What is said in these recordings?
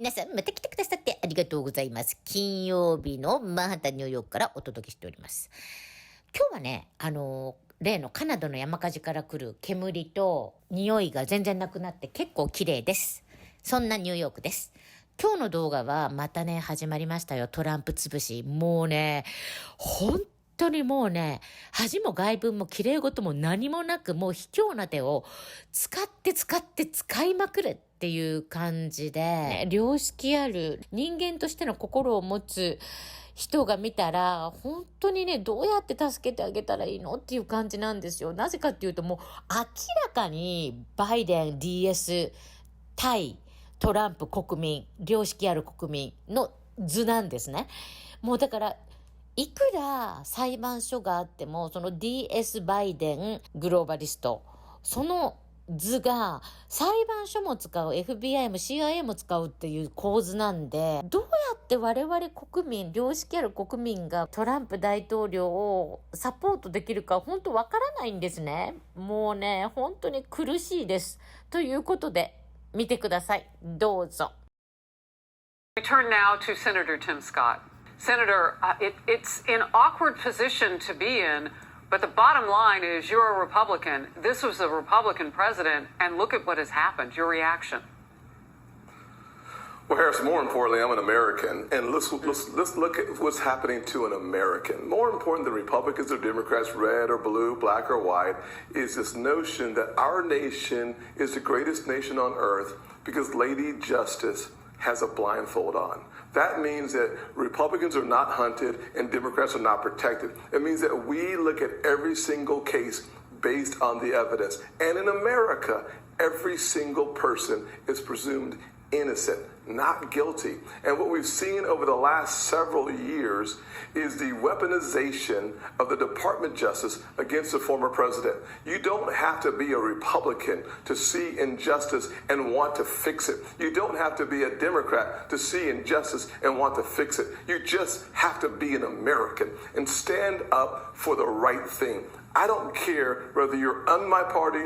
皆さん、また来てくださってありがとうございます。金曜日のマンハッタンニューヨークからお届けしております。今日はね、例のカナダの山火事から来る煙と匂いが全然なくなって結構綺麗です。そんなニューヨークです。今日の動画はまたね、始まりましたよ。トランプ潰し。もうね、本当にもうね、恥も外聞も綺麗事も何もなく、もう卑怯な手を使いまくるっていう感じで、ね、良識ある人間としての心を持つ人が見たら、本当にね、どうやって助けてあげたらいいのっていう感じなんですよ。なぜかっていうと、もう明らかにバイデン DS 対トランプ国民、良識ある国民の図なんですね。もうだから、いくら裁判所があっても、その DS バイデングローバリスト、その図が裁判所も使う、FBI も CIA も使うっていう構図なんで、どうやって我々国民、良識ある国民がトランプ大統領をサポートできるか本当わからないんですね。もうね、本当に苦しいです。ということで、見てください。どうぞ。We turn now to Senator Tim Scott. Senator, it's an awkward position to be in, but the bottom line is you're a Republican. This was a Republican president, and look at what has happened. Your reaction? Well, Harris, more importantly, I'm an American, and let's look at what's happening to an American. More important than Republicans or Democrats, red or blue, black or white, is this notion that our nation is the greatest nation on earth because Lady Justice has a blindfold on. That means that Republicans are not hunted and Democrats are not protected. It means that we look at every single case based on the evidence. And in America, every single person is presumed innocent, not guilty. And what we've seen over the last several years is the weaponization of the Department of Justice against the former president. You don't have to be a Republican to see injustice and want to fix it. You don't have to be a Democrat to see injustice and want to fix it. You just have to be an American and stand up for the right thing. I don't care whether you're on my party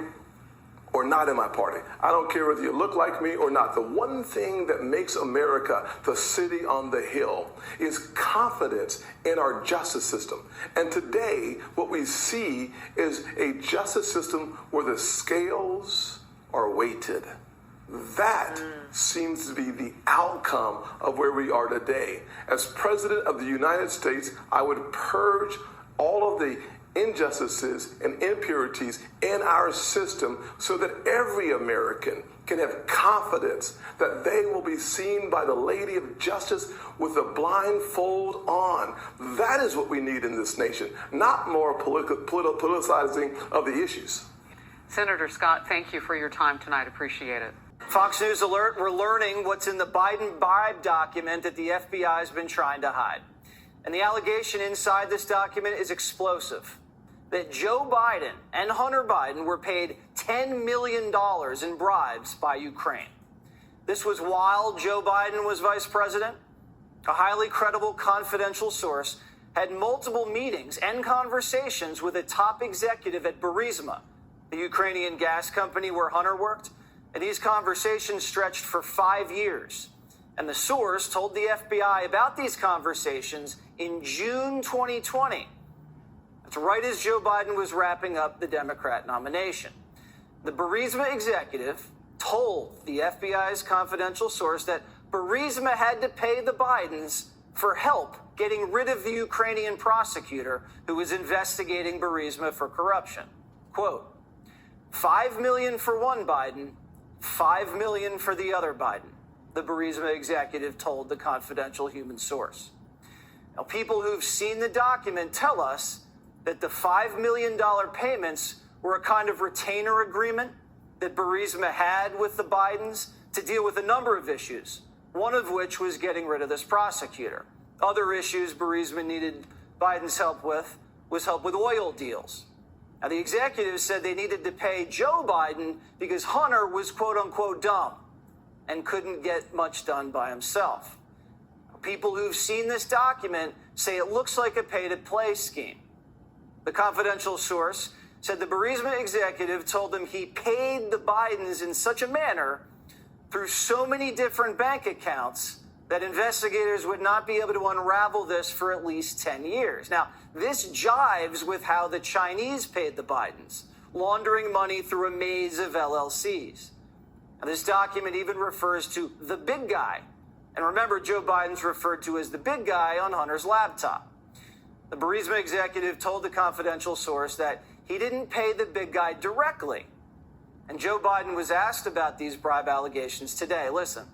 or not in my party. I don't care whether you look like me or not. The one thing that makes America the city on the hill is confidence in our justice system. And today, what we see is a justice system where the scales are weighted. That seems to be the outcome of where we are today. As President of the United States, I would purge all of the injustices and impurities in our system so that every American can have confidence that they will be seen by the Lady of Justice with a blindfold on. That is what we need in this nation, not more politicizing of the issues. Senator Scott, thank you for your time tonight. Appreciate it. Fox News alert, we're learning what's in the Biden bribe document that the FBI has been trying to hide. And the allegation inside this document is explosive. That Joe Biden and Hunter Biden were paid $10 million in bribes by Ukraine. This was while Joe Biden was vice president. A highly credible confidential source had multiple meetings and conversations with a top executive at Burisma, the Ukrainian gas company where Hunter worked. And these conversations stretched for 5 years. And the source told the FBI about these conversations in June 2020. That's right as Joe Biden was wrapping up the Democrat nomination. The Burisma executive told the FBI's confidential source that Burisma had to pay the Bidens for help getting rid of the Ukrainian prosecutor who was investigating Burisma for corruption. Quote, $5 million for one Biden, $5 million for the other Biden, the Burisma executive told the confidential human source. Now, people who've seen the document tell us that the $5 million payments were a kind of retainer agreement that Burisma had with the Bidens to deal with a number of issues, one of which was getting rid of this prosecutor. Other issues Burisma needed Biden's help with was help with oil deals. Now, the executives said they needed to pay Joe Biden because Hunter was quote-unquote dumb and couldn't get much done by himself. People who've seen this document say it looks like a pay-to-play scheme. The confidential source said the Burisma executive told him he paid the Bidens in such a manner through so many different bank accounts that investigators would not be able to unravel this for at least 10 years. Now, this jives with how the Chinese paid the Bidens, laundering money through a maze of LLCs. Now, this document even refers to the big guy. And remember, Joe Biden's referred to as the big guy on Hunter's laptop. The Burisma executive told the confidential source that he didn't pay the big guy directly. And Joe Biden was asked about these bribe allegations today. Listen.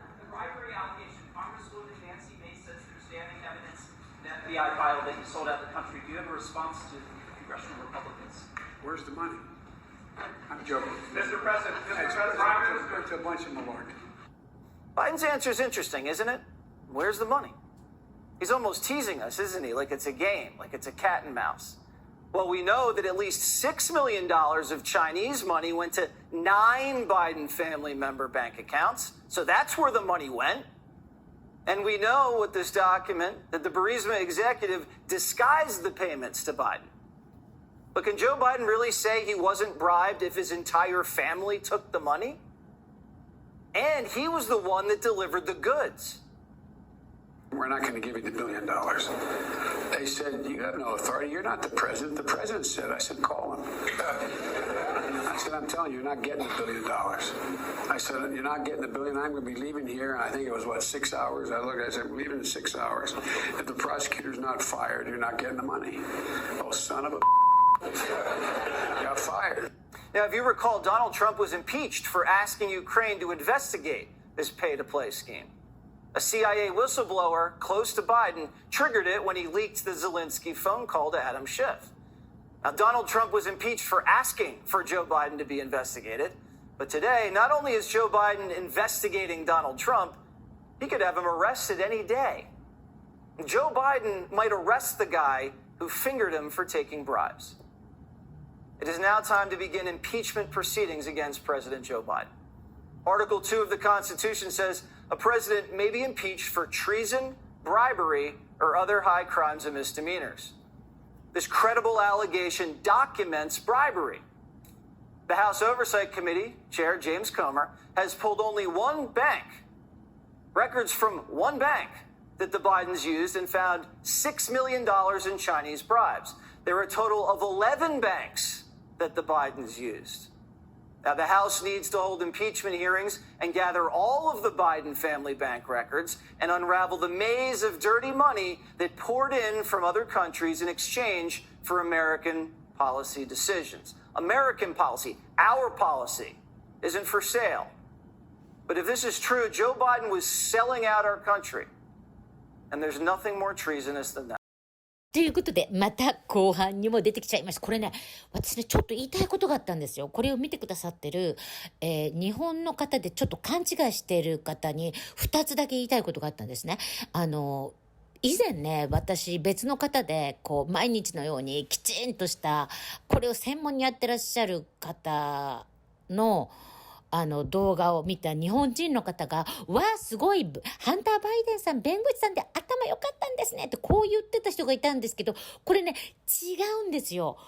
The bribery allegation, Congresswoman Nancy Mace says there's damning evidence in the FBI file that you sold out the country. Do you have a response to congressional Republicans? Where's the money? I'm joking. Mr. President, It's a bunch of malarkey. Biden's answer is interesting, isn't it? Where's the money? He's almost teasing us, isn't he? Like it's a game, like it's a cat and mouse. Well, we know that at least $6 million of Chinese money went to 9 Biden family member bank accounts. So that's where the money went. And we know with this document that the Burisma executive disguised the payments to Biden. But can Joe Biden really say he wasn't bribed if his entire family took the money? And he was the one that delivered the goods. We're not going to give you the $1 billion. They said, you have no authority. You're not the president. The president said. I said, call him. I said, I'm telling you, you're not getting the $1 billion. I said, you're not getting the $1 billion. I'm going to be leaving here. And I think it was, 6 hours? I looked, I said, I'm leaving in 6 hours. If the prosecutor's not fired, you're not getting the money. Oh, son of a got fired. Now, if you recall, Donald Trump was impeached for asking Ukraine to investigate this pay-to-play scheme. A CIA whistleblower close to Biden triggered it when he leaked the Zelensky phone call to Adam Schiff. Now, Donald Trump was impeached for asking for Joe Biden to be investigated. But today, not only is Joe Biden investigating Donald Trump, he could have him arrested any day. Joe Biden might arrest the guy who fingered him for taking bribes. It is now time to begin impeachment proceedings against President Joe Biden. Article 2 of the Constitution says a president may be impeached for treason, bribery, or other high crimes and misdemeanors. This credible allegation documents bribery. The House Oversight Committee, Chair James Comer, has pulled only one bank, records from one bank that the Bidens used, and found $6 million in Chinese bribes. There are a total of 11 banks that the Bidens used. Now, the House needs to hold impeachment hearings and gather all of the Biden family bank records and unravel the maze of dirty money that poured in from other countries in exchange for American policy decisions. American policy, our policy, isn't for sale. But if this is true, Joe Biden was selling out our country. And there's nothing more treasonous than that. ということで、また後半にも出てきちゃいました。これね、私ね、ちょっと言いたいことがあったんですよ。これを見てくださってる、日本の方でちょっと勘違いしている方に2つだけ言いたいことがあったんですね。以前ね、私別の方で毎日のようにきちんとしたこれを専門にやってらっしゃる方の動画を見た日本人の方が、わあすごい、ハンター・バイデンさん弁護士さんで頭良かったんですねってこう言ってた人がいたんですけど、これね違うんですよ。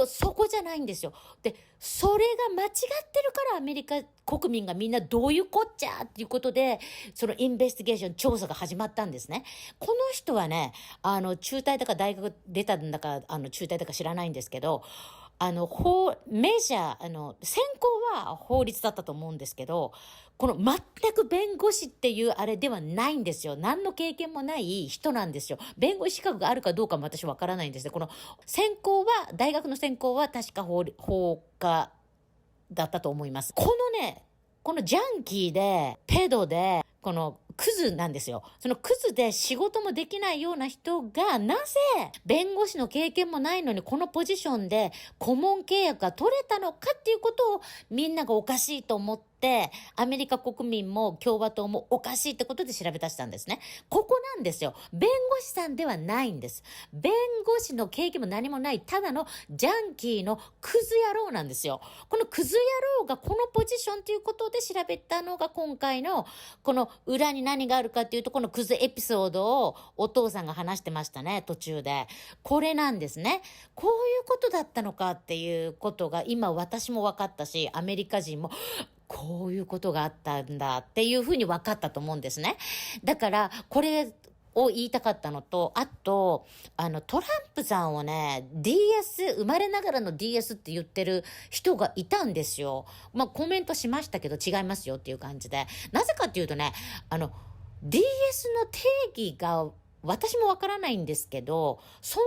そこじゃないんですよ。でそれが間違ってるからアメリカ国民がみんなどういうこっちゃっていうことで、そのインベスティゲーション調査が始まったんですね。この人はね、中退だか大学出たんだか中退だか知らないんですけど、メジャー、専攻は法律だったと思うんですけど、この全く弁護士っていうあれではないんですよ。何の経験もない人なんですよ。弁護士資格があるかどうかも私わからないんですね。この専攻は、大学の専攻は確か法科だったと思います。このジャンキーで、ペドで、このクズなんですよ。そのクズで仕事もできないような人がなぜ弁護士の経験もないのにこのポジションで顧問契約が取れたのかっていうことをみんながおかしいと思って、アメリカ国民も共和党もおかしいってことで調べ出したんですね。ここなんですよ。弁護士さんではないんです。弁護士の経験も何もないただのジャンキーのクズ野郎なんですよ。このクズ野郎がこのポジションということで調べたのが今回のこの裏に何があるかっていうと、このクズエピソードをお父さんが話してましたね、途中で。これなんですね。こういうことだったのかっていうことが今私も分かったし、アメリカ人もこういうことがあったんだっていうふうに分かったと思うんですね。だからこれを言いたかったのと、あとトランプさんをね DS 生まれながらの DS って言ってる人がいたんですよ。コメントしましたけど違いますよっていう感じで、なぜかっていうとねDS の定義が私もわからないんですけど、その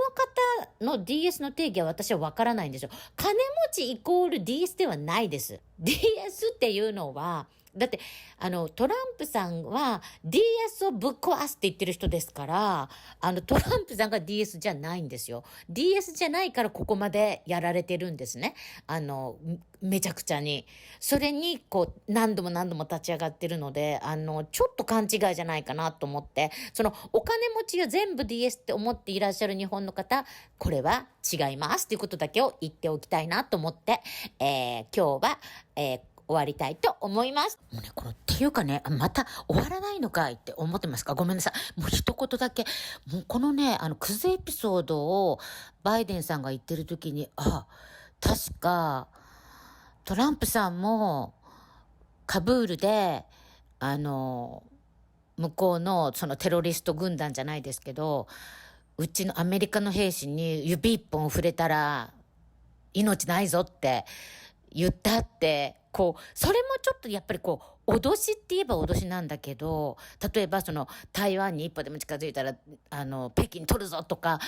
方の DS の定義は私はわからないんですよ。金持ちイコール DS ではないです。DS っていうのは、だってトランプさんは DS をぶっ壊すって言ってる人ですから、トランプさんが DS じゃないんですよ。DS じゃないからここまでやられてるんですね。めちゃくちゃに。それに何度も立ち上がってるので、ちょっと勘違いじゃないかなと思って、そのお金持ちが全部 DS って思っていらっしゃる日本の方、これは違いますっていうことだけを言っておきたいなと思って、今日は、終わりたいと思います。もうね、っていうかね、また終わらないのかいって思ってますか？ごめんなさい。もう一言だけ。もうこのね、クズエピソードをバイデンさんが言ってる時に、確か、トランプさんもカブールで、向こうのそのテロリスト軍団じゃないですけど、うちのアメリカの兵士に指一本触れたら命ないぞって言ったって、それもちょっとやっぱり脅しって言えば脅しなんだけど、例えば台湾に一歩でも近づいたら北京取るぞとか、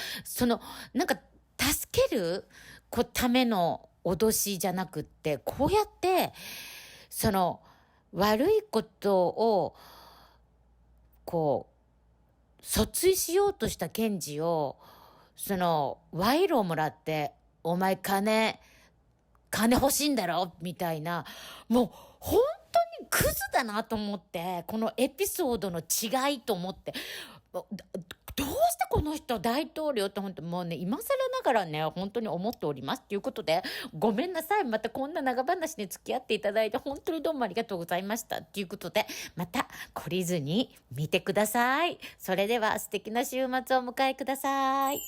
なんか助けるための脅しじゃなくって、こうやって悪いことを訴追しようとした検事を賄賂をもらって、お前金欲しいんだろみたいな、もう本当にクズだなと思って、このエピソードの違いと思って、どうしてこの人大統領って本当もうね、今更ながらね、本当に思っておりますということで、ごめんなさい。またこんな長話に付き合っていただいて本当にどうもありがとうございましたということで、また懲りずに見てください。それでは素敵な週末をお迎えください。